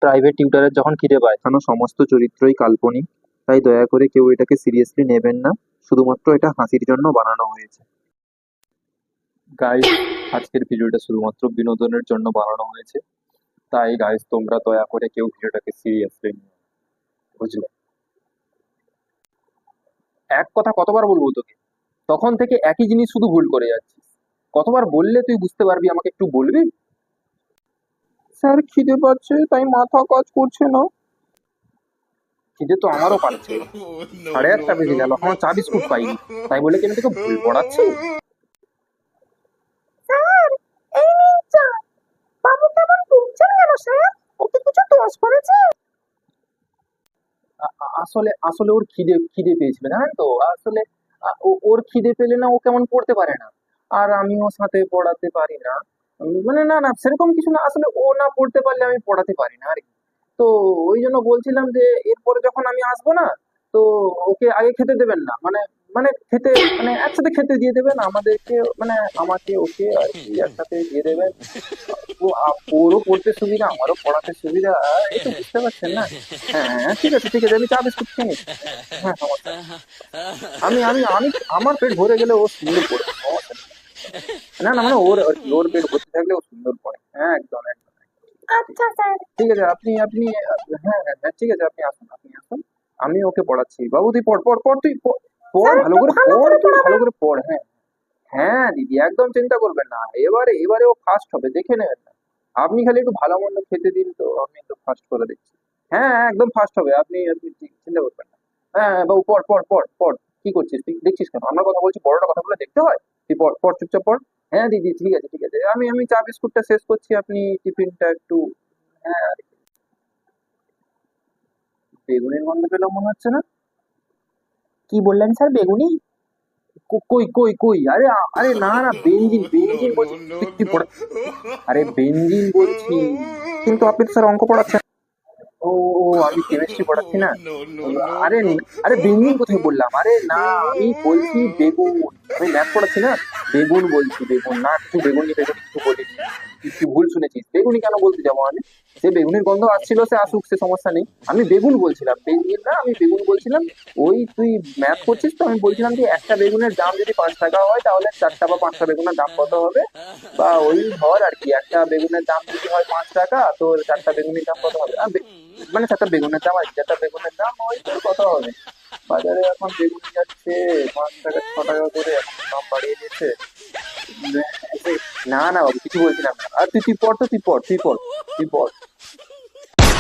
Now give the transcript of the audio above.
Private টিউটরের যখন খিদে পায় কেন সমস্ত চরিত্রই কাল্পনিক, তাই দয়া করে কেউ এটাকে সিরিয়াসলি নেবেন না। শুধুমাত্র এটা হাসির জন্য বানানো হয়েছে। গাইস, আজকের ভিডিওটা শুধুমাত্র বিনোদনের জন্য বানানো হয়েছে, তাই গাইস তোমরা দয়া করে কেউ ভিডিওটাকে সিরিয়াসলি নিও না, বুঝলে? এক কথা কতবার বলবো তোকে? তখন থেকে একই জিনিস শুধু ভুল করে যাচ্ছিস। কতবার বললে তুই বুঝতে পারবি, আমাকে একটু বলবি? স্যার খিদে পাচ্ছে তাই মাথা কাজ করছে না। খিদে তো আমারও পাচ্ছে। 1:30 বেজে গেল, এখনো চা বিস্কুট পাইনি, তাই বলে কি আমি তোকে ভুল পড়াচ্ছি? স্যার, এই নিন চা। বাবু কেমন ভুগছেন কেন স্যার? ওকে কিছু দোষ করেছে? আসলে আসলে ওর খিদে খিদে পেয়েছিল, জানেন তো? আসলে ওর খিদে পেলে না ও কেমন পড়তে পারে না, আর আমি ওর সাথে পড়াতে পারি না। মানে না না, সেরকম কিছু না, আসলে ও না পড়তে পারলে আমি পড়াতে পারি না আর কি। তো ওই জন্য বলছিলাম যে এরপরে যখন আমি আসবো না, তো ওকে আগে খেতে দেবেন না, মানে মানে খেতে মানে একসাথে খেতে দিয়ে দেবেন আমাদেরকে, মানে আমাকে ওকে আর কি একসাথে দিয়ে দেবেন। ওরও পড়তে সুবিধা, আমারও পড়াতে সুবিধা, এই তো বুঝতে পারছেন না? হ্যাঁ হ্যাঁ, ঠিক আছে ঠিক আছে, আমি চা বিস্কুট খেয়ে নিচ্ছি। হ্যাঁ, সমস্যা নেই। আমি আমি আমি আমার পেট ভরে গেলে ও সুন্দর পড়বে, সমস্যা নেই। না না, মানে ওর আর কি, ওর পেট ভর্তি থাকলে ও সুন্দর পড়ে। হ্যাঁ, একদম একদম। আচ্ছা স্যার। ঠিক আছে, আপনি আপনি হ্যাঁ হ্যাঁ হ্যাঁ, ঠিক আছে, আপনি আসুন আপনি আসুন। আমি ওকে পড়াচ্ছি। বাবু তুই পড় পড় পড়, তুই পড় পড়, স্যার ভালো একটু করে ভালো পড়, করে তুই ভালো পড়াবেন। করে পড়। হ্যাঁ হ্যাঁ দিদি, একদম চিন্তা করবেন না, এবারে এবারে ও ফার্স্ট হবে, দেখে নেবেন না। আপনি খালি একটু ভালো মন্দ খেতে দিন, তো আমি তো ফার্স্ট করে দিচ্ছি। হ্যাঁ হ্যাঁ, একদম ফার্স্ট হবে, আপনি আপনি চিন্তা করবেন না। হ্যাঁ হ্যাঁ, বাবু পড় পড় পড় পড়। কি করছিস তুই, দেখছিস কেন? আমরা কথা বলছি, বড়টা কথা বলে দেখতে হয়? তুই পড় পড়, চুপচাপ পড়। হ্যাঁ দিদি, ঠিক আছে ঠিক আছে, আমি আমি চা বিস্কুটটা শেষ করছি, আপনি টিফিনটা একটু। হ্যাঁ, বেগুনের গন্ধ পেলাম মনে হচ্ছে না? কি বললেন স্যার, বেগুনি? কই কই কই, আরে আরে না না, বেঞ্জিন বেঞ্জিন বলছি। তুই তুই পড়া, আরে বেঞ্জিন বলছি। কিন্তু আপনি তো স্যার অঙ্ক পড়াচ্ছেন। ও ও, আমি কেমিস্ট্রি পড়াচ্ছি না। আরে আরে বেঞ্জিন কোথায় বললাম? আরে না, আমি বলছি বেগুন। আমি ম্যাথ পড়াচ্ছি না। বেগুন বলছি, বেগুন না, কিছু বেগুনি বেগুনি কিছু বলিনি। তুই ভুল শুনেছিস, বেগুনি কেন বলতে যাবো আমি? সে বেগুনির গন্ধ আসছিল, সে আসুক, সে সমস্যা নেই। আমি বেগুন বলছিলাম, বেঞ্জিন না, আমি বেগুন বলছিলাম। ওই তুই ম্যাথ করছিস তো, আমি বলছিলাম যে একটা বেগুনের দাম যদি 5 টাকা হয়, তাহলে 4টা বা 5টা বেগুনের দাম কত হবে? বা ওই ধর আর কি, একটা বেগুনের দাম যদি হয় 5 টাকা, তো 4টা বেগুনের দাম কত হবে? মানে 4টা বেগুনের দাম আর কি, 4টা বেগুনের দাম ওই তোর কত হবে? বাজারে এখন বেগুন যাচ্ছে 5 টাকা 6 টাকা করে, এখন দাম বাড়িয়ে দিয়েছে। না না বাবু, কিছু বলছিলাম না। আর তুই তুই পড় তো, তুই পড় তুই পড় তুই পড়।